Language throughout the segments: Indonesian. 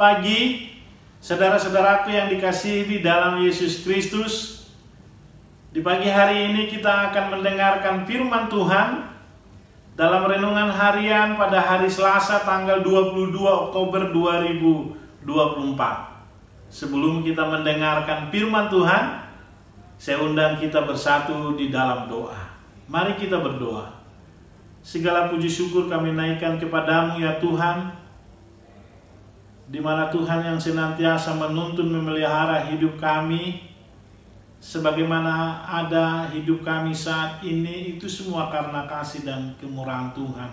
Selamat pagi, saudara-saudaraku yang dikasihi di dalam Yesus Kristus. Di pagi hari ini kita akan mendengarkan firman Tuhan dalam renungan harian pada hari Selasa tanggal 22 Oktober 2024. Sebelum kita mendengarkan firman Tuhan, saya undang kita bersatu di dalam doa. Mari kita berdoa. Segala puji syukur kami naikkan kepadamu ya Tuhan, di mana Tuhan yang senantiasa menuntun memelihara hidup kami, sebagaimana ada hidup kami saat ini, itu semua karena kasih dan kemurahan Tuhan.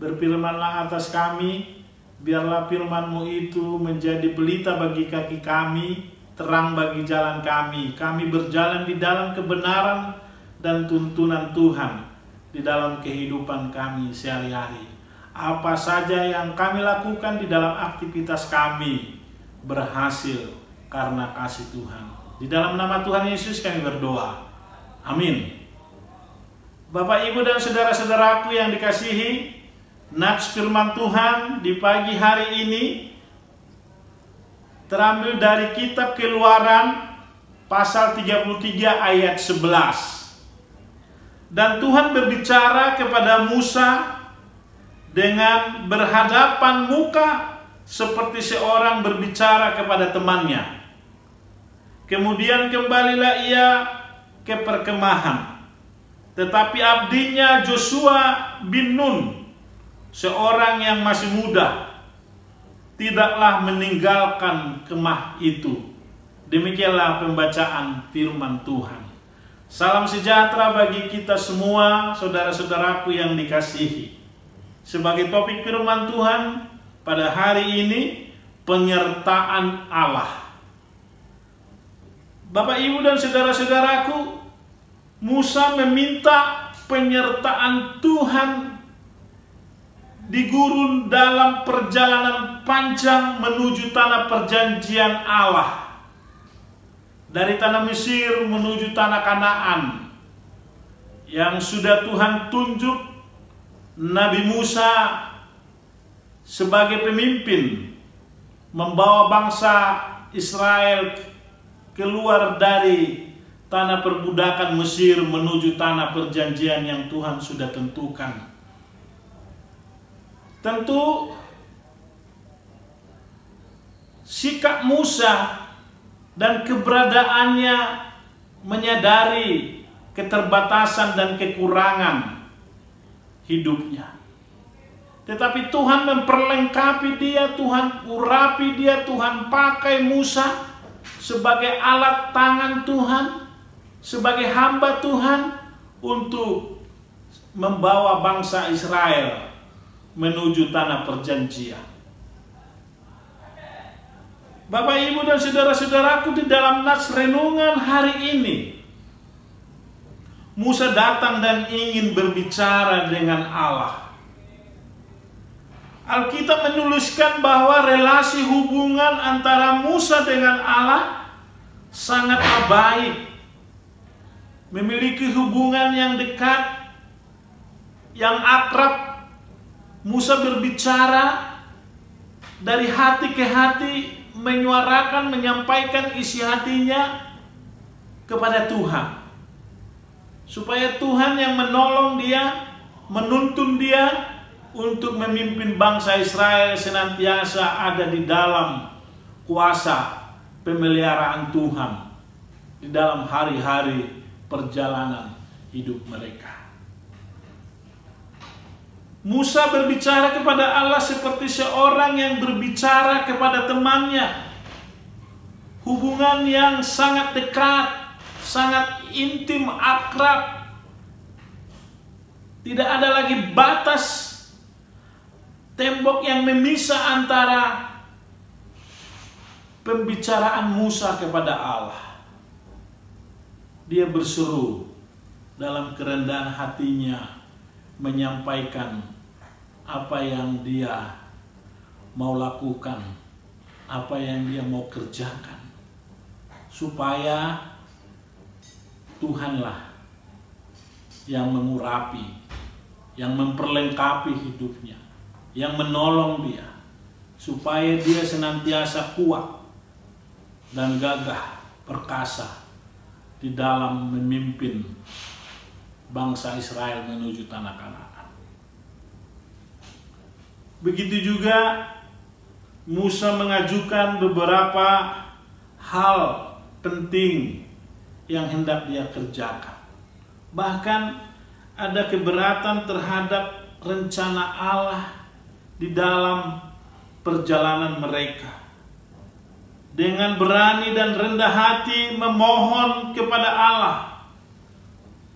Berfirmanlah atas kami, biarlah firman-Mu itu menjadi pelita bagi kaki kami, terang bagi jalan kami. Kami berjalan di dalam kebenaran dan tuntunan Tuhan di dalam kehidupan kami sehari-hari. Apa saja yang kami lakukan di dalam aktivitas kami berhasil karena kasih Tuhan. Di dalam nama Tuhan Yesus kami berdoa. Amin. Bapak, Ibu, dan saudara-saudaraku yang dikasihi, nats firman Tuhan di pagi hari ini terambil dari kitab Keluaran pasal 33 ayat 11. Dan Tuhan berbicara kepada Musa dengan berhadapan muka seperti seorang berbicara kepada temannya. Kemudian kembalilah ia ke perkemahan. Tetapi abdinya Joshua bin Nun, seorang yang masih muda, tidaklah meninggalkan kemah itu. Demikianlah pembacaan firman Tuhan. Salam sejahtera bagi kita semua, saudara-saudaraku yang dikasihi. Sebagai topik firman Tuhan pada hari ini, penyertaan Allah. Bapak, Ibu, dan saudara-saudaraku, Musa meminta penyertaan Tuhan di gurun dalam perjalanan panjang menuju tanah perjanjian Allah. Dari tanah Mesir menuju tanah Kanaan yang sudah Tuhan tunjuk Nabi Musa sebagai pemimpin membawa bangsa Israel keluar dari tanah perbudakan Mesir menuju tanah perjanjian yang Tuhan sudah tentukan. Tentu sikap Musa dan keberadaannya menyadari keterbatasan dan kekurangan hidupnya. Tetapi Tuhan memperlengkapi dia, Tuhan urapi dia, Tuhan pakai Musa sebagai alat tangan Tuhan, sebagai hamba Tuhan untuk membawa bangsa Israel menuju tanah perjanjian. Bapak, Ibu, dan saudara-saudaraku, di dalam nats renungan hari ini, Musa datang dan ingin berbicara dengan Allah. Alkitab menuliskan bahwa relasi hubungan antara Musa dengan Allah sangat baik. Memiliki hubungan yang dekat, yang akrab. Musa berbicara dari hati ke hati, menyuarakan, menyampaikan isi hatinya kepada Tuhan. Supaya Tuhan yang menolong dia, menuntun dia untuk memimpin bangsa Israel senantiasa ada di dalam kuasa pemeliharaan Tuhan di dalam hari-hari perjalanan hidup mereka. Musa berbicara kepada Allah seperti seorang yang berbicara kepada temannya. Hubungan yang sangat dekat, sangat intim, akrab. Tidak ada lagi batas tembok yang memisah antara pembicaraan Musa kepada Allah. Dia berseru dalam kerendahan hatinya, menyampaikan apa yang dia mau lakukan, apa yang dia mau kerjakan, supaya Tuhanlah yang mengurapi, yang memperlengkapi hidupnya, yang menolong dia, supaya dia senantiasa kuat dan gagah perkasa di dalam memimpin bangsa Israel menuju tanah Kanaan. Begitu juga Musa mengajukan beberapa hal penting yang hendak dia kerjakan. Bahkan ada keberatan terhadap rencana Allah di dalam perjalanan mereka. Dengan berani dan rendah hati memohon kepada Allah,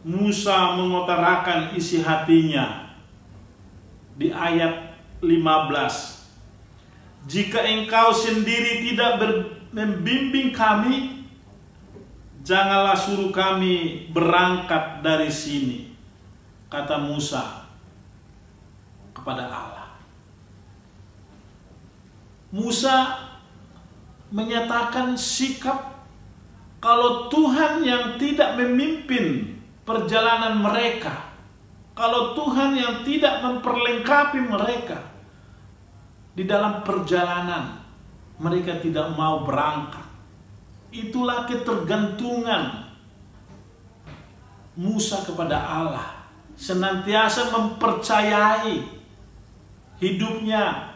Musa mengutarakan isi hatinya di ayat 15. Jika engkau sendiri tidak membimbing kami, janganlah suruh kami berangkat dari sini, kata Musa kepada Allah. Musa menyatakan sikap kalau Tuhan yang tidak memimpin perjalanan mereka, kalau Tuhan yang tidak memperlengkapi mereka di dalam perjalanan, mereka tidak mau berangkat. Itulah ketergantungan Musa kepada Allah, senantiasa mempercayai hidupnya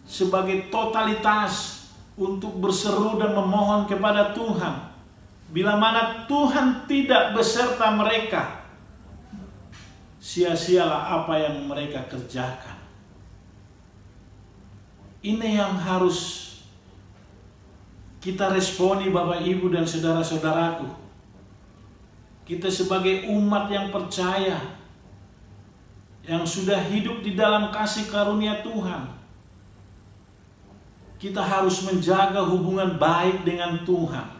sebagai totalitas untuk berseru dan memohon kepada Tuhan. Bila mana Tuhan tidak beserta mereka, sia-sialah apa yang mereka kerjakan. Ini yang harus kita responi, Bapak, Ibu, dan saudara-saudaraku. Kita sebagai umat yang percaya, yang sudah hidup di dalam kasih karunia Tuhan, kita harus menjaga hubungan baik dengan Tuhan.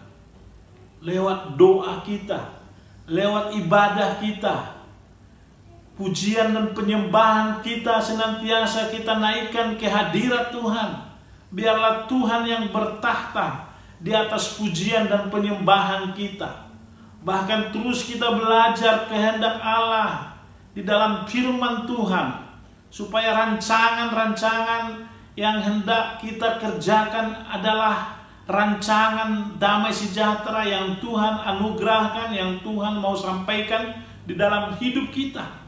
Lewat doa kita, lewat ibadah kita, pujian dan penyembahan kita senantiasa kita naikkan ke hadirat Tuhan. Biarlah Tuhan yang bertahta di atas pujian dan penyembahan kita. Bahkan terus kita belajar kehendak Allah di dalam firman Tuhan, supaya rancangan-rancangan yang hendak kita kerjakan adalah rancangan damai sejahtera yang Tuhan anugerahkan, yang Tuhan mau sampaikan di dalam hidup kita.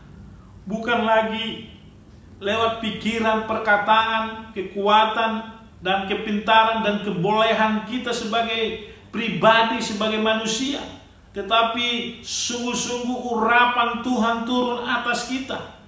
Bukan lagi lewat pikiran, perkataan, kekuatan, dan kepintaran dan kebolehan kita sebagai pribadi, sebagai manusia, tetapi sungguh-sungguh urapan Tuhan turun atas kita.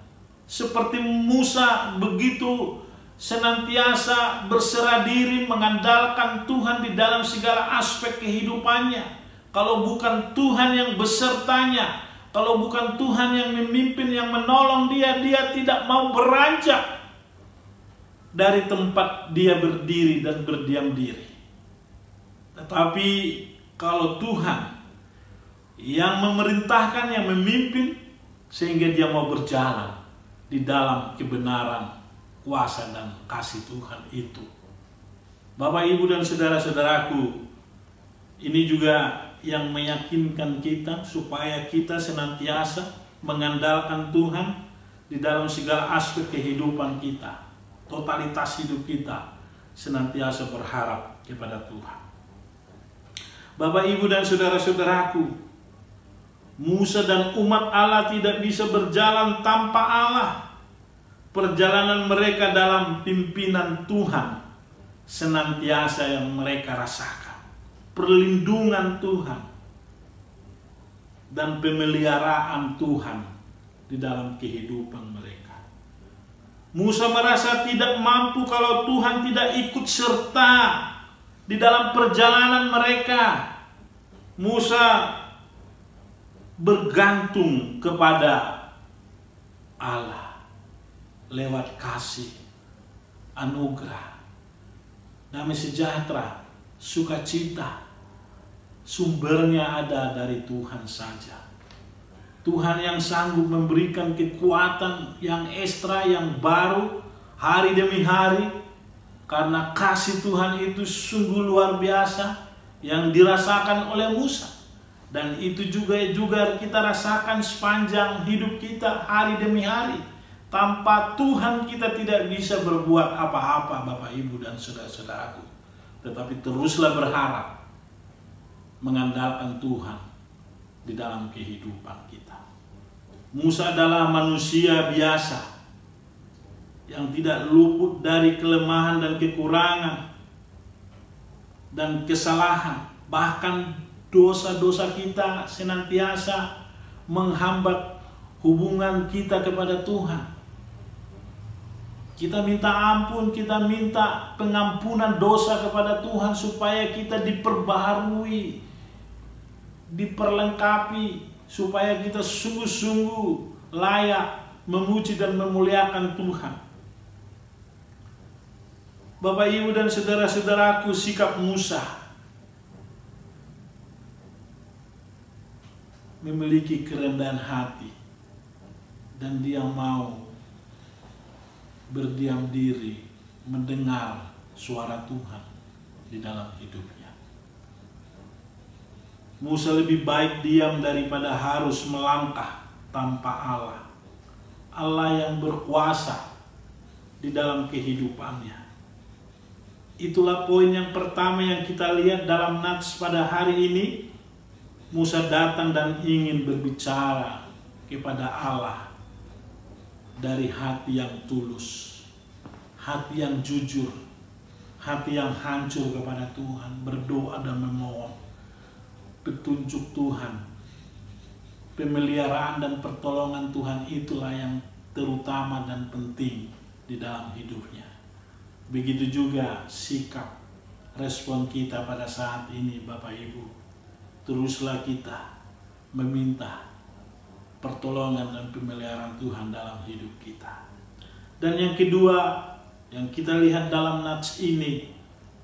Seperti Musa begitu senantiasa berserah diri mengandalkan Tuhan di dalam segala aspek kehidupannya. Kalau bukan Tuhan yang besertanya, kalau bukan Tuhan yang memimpin, yang menolong dia, dia tidak mau beranjak dari tempat dia berdiri dan berdiam diri. Tetapi kalau Tuhan yang memerintahkan, yang memimpin, sehingga dia mau berjalan di dalam kebenaran, kuasa dan kasih Tuhan itu. Bapak, Ibu, dan saudara-saudaraku, ini juga yang meyakinkan kita supaya kita senantiasa mengandalkan Tuhan di dalam segala aspek kehidupan kita. Totalitas hidup kita senantiasa berharap kepada Tuhan. Bapak, Ibu, dan saudara-saudaraku, Musa dan umat Allah tidak bisa berjalan tanpa Allah. Perjalanan mereka dalam pimpinan Tuhan senantiasa yang mereka rasakan. Perlindungan Tuhan dan pemeliharaan Tuhan di dalam kehidupan mereka. Musa merasa tidak mampu kalau Tuhan tidak ikut serta di dalam perjalanan mereka. Musa bergantung kepada Allah lewat kasih, anugerah, damai sejahtera, sukacita. Sumbernya ada dari Tuhan saja. Tuhan yang sanggup memberikan kekuatan yang ekstra, yang baru hari demi hari. Karena kasih Tuhan itu sungguh luar biasa yang dirasakan oleh Musa. Dan itu juga kita rasakan sepanjang hidup kita hari demi hari. Tanpa Tuhan kita tidak bisa berbuat apa-apa, Bapak, Ibu, dan saudara-saudaraku. Tetapi teruslah berharap, mengandalkan Tuhan di dalam kehidupan kita. Musa adalah manusia biasa yang tidak luput dari kelemahan dan kekurangan dan kesalahan. Bahkan dosa-dosa kita senantiasa menghambat hubungan kita kepada Tuhan. Kita minta ampun, kita minta pengampunan dosa kepada Tuhan supaya kita diperbaharui, diperlengkapi, supaya kita sungguh-sungguh layak memuji dan memuliakan Tuhan. Bapak, Ibu, dan saudara-saudaraku, sikap Musa memiliki kerendahan hati dan dia mau berdiam diri mendengar suara Tuhan di dalam hidupnya. Musa lebih baik diam daripada harus melangkah tanpa Allah. Allah yang berkuasa di dalam kehidupannya. Itulah poin yang pertama yang kita lihat dalam nats pada hari ini. Musa datang dan ingin berbicara kepada Allah dari hati yang tulus, hati yang jujur, hati yang hancur kepada Tuhan, berdoa dan memohon petunjuk Tuhan. Pemeliharaan dan pertolongan Tuhan itulah yang terutama dan penting di dalam hidupnya. Begitu juga sikap respon kita pada saat ini, Bapak, Ibu. Teruslah kita meminta pertolongan dan pemeliharaan Tuhan dalam hidup kita. Dan yang kedua yang kita lihat dalam nats ini,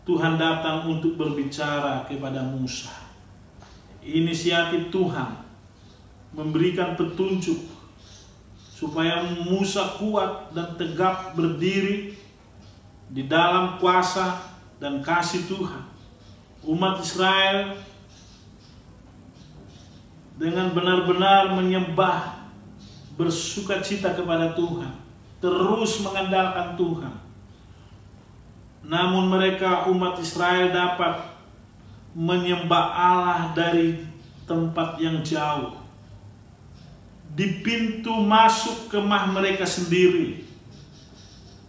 Tuhan datang untuk berbicara kepada Musa. Inisiatif Tuhan memberikan petunjuk supaya Musa kuat dan tegap berdiri di dalam kuasa dan kasih Tuhan. Umat Israel dengan benar-benar menyembah, bersukacita kepada Tuhan, terus mengandalkan Tuhan. Namun mereka, umat Israel, dapat menyembah Allah dari tempat yang jauh, di pintu masuk kemah mereka sendiri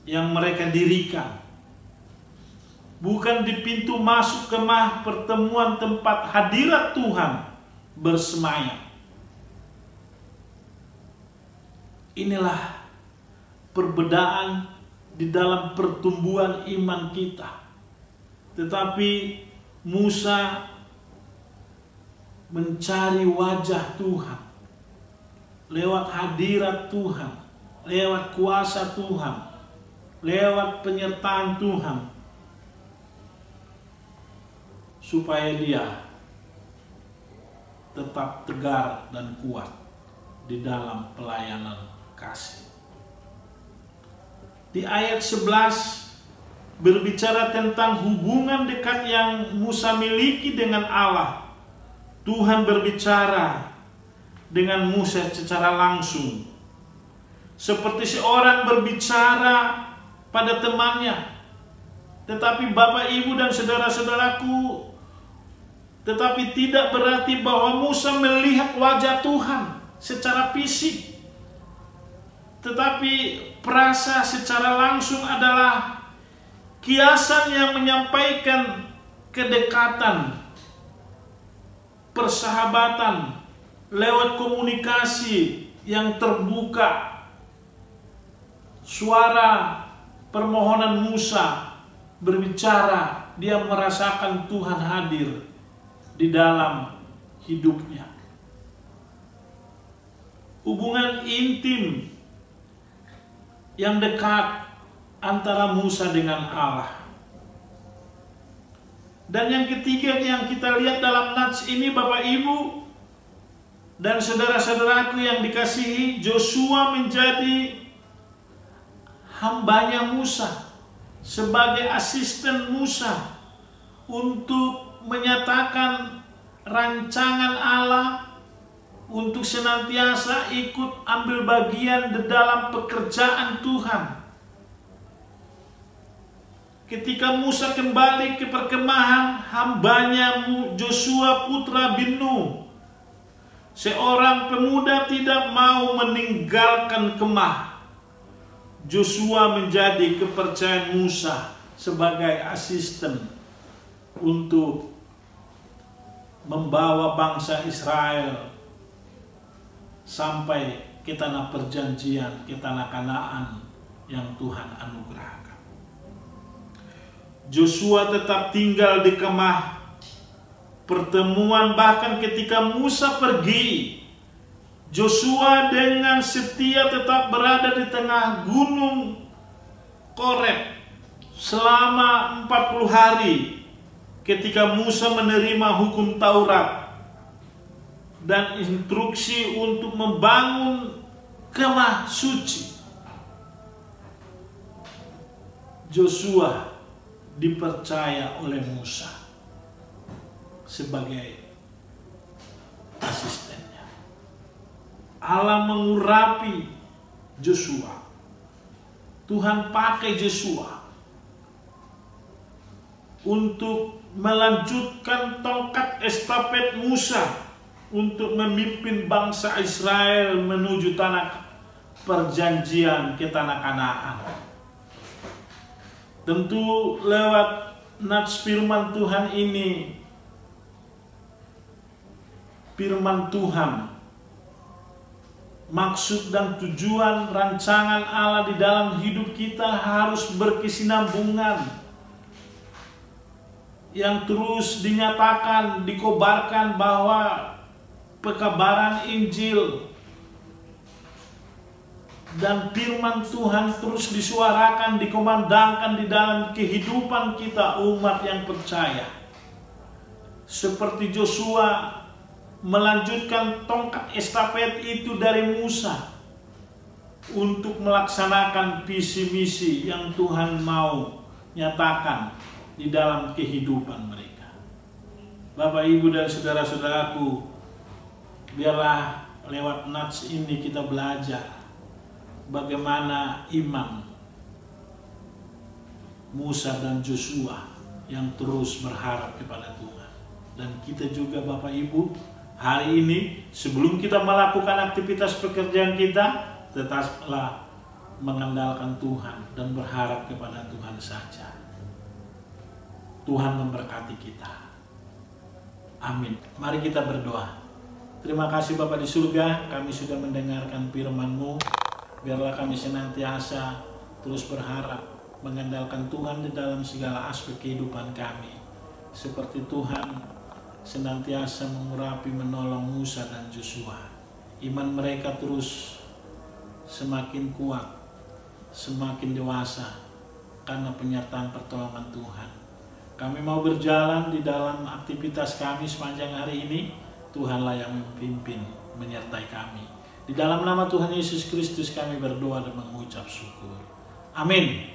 yang mereka dirikan, bukan di pintu masuk kemah pertemuan tempat hadirat Tuhan bersemayam. Inilah perbedaan di dalam pertumbuhan iman kita. Tetapi Musa mencari wajah Tuhan lewat hadirat Tuhan, lewat kuasa Tuhan, lewat penyertaan Tuhan, supaya dia tetap tegar dan kuat di dalam pelayanan kasih. Di ayat 11 berbicara tentang hubungan dekat yang Musa miliki dengan Allah. Tuhan berbicara dengan Musa secara langsung, seperti seorang berbicara pada temannya. Tetapi Bapak, Ibu, dan saudara-saudaraku, tetapi tidak berarti bahwa Musa melihat wajah Tuhan secara fisik. Tetapi perasa secara langsung adalah kiasan yang menyampaikan kedekatan, persahabatan lewat komunikasi yang terbuka. Suara permohonan Musa berbicara, dia merasakan Tuhan hadir di dalam hidupnya. Hubungan intim yang dekat antara Musa dengan Allah. Dan yang ketiga yang kita lihat dalam nats ini, Bapak, Ibu, dan saudara-saudaraku yang dikasihi, Joshua menjadi hambanya Musa, sebagai asisten Musa untuk menyatakan rancangan Allah untuk senantiasa ikut ambil bagian di dalam pekerjaan Tuhan. Ketika Musa kembali ke perkemahan, hambanya Joshua putra bin Nun, seorang pemuda, tidak mau meninggalkan kemah. Joshua menjadi kepercayaan Musa sebagai asisten untuk membawa bangsa Israel sampai ke tanah perjanjian, ke tanah Kanaan yang Tuhan anugerahkan. Joshua tetap tinggal di kemah pertemuan, bahkan ketika Musa pergi, Joshua dengan setia tetap berada di tengah gunung Koreb selama 40 hari ketika Musa menerima hukum Taurat dan instruksi untuk membangun kemah suci. Joshua dipercaya oleh Musa sebagai asistennya. Allah mengurapi Joshua. Tuhan pakai Joshua untuk melanjutkan tongkat estafet Musa untuk memimpin bangsa Israel menuju tanah perjanjian, ke tanah Kanaan. Tentu lewat nats firman Tuhan ini, firman Tuhan, maksud dan tujuan rancangan Allah di dalam hidup kita harus berkesinambungan, yang terus dinyatakan, dikobarkan bahwa pekabaran Injil dan firman Tuhan terus disuarakan, dikumandangkan di dalam kehidupan kita umat yang percaya. Seperti Joshua melanjutkan tongkat estafet itu dari Musa untuk melaksanakan visi misi yang Tuhan mau nyatakan di dalam kehidupan mereka. Bapak, Ibu, dan saudara-saudaraku, biarlah lewat nats ini kita belajar bagaimana iman Musa dan Joshua yang terus berharap kepada Tuhan. Dan kita juga, Bapak Ibu, hari ini sebelum kita melakukan aktivitas pekerjaan kita, tetaplah mengandalkan Tuhan dan berharap kepada Tuhan saja. Tuhan memberkati kita. Amin. Mari kita berdoa. Terima kasih Bapa di surga, kami sudah mendengarkan firman-Mu. Biarlah kami senantiasa terus berharap mengandalkan Tuhan di dalam segala aspek kehidupan kami. Seperti Tuhan senantiasa mengurapi, menolong Musa dan Joshua. Iman mereka terus semakin kuat, semakin dewasa karena penyertaan pertolongan Tuhan. Kami mau berjalan di dalam aktivitas kami sepanjang hari ini. Tuhanlah yang memimpin, menyertai kami. Di dalam nama Tuhan Yesus Kristus kami berdoa dan mengucap syukur. Amin.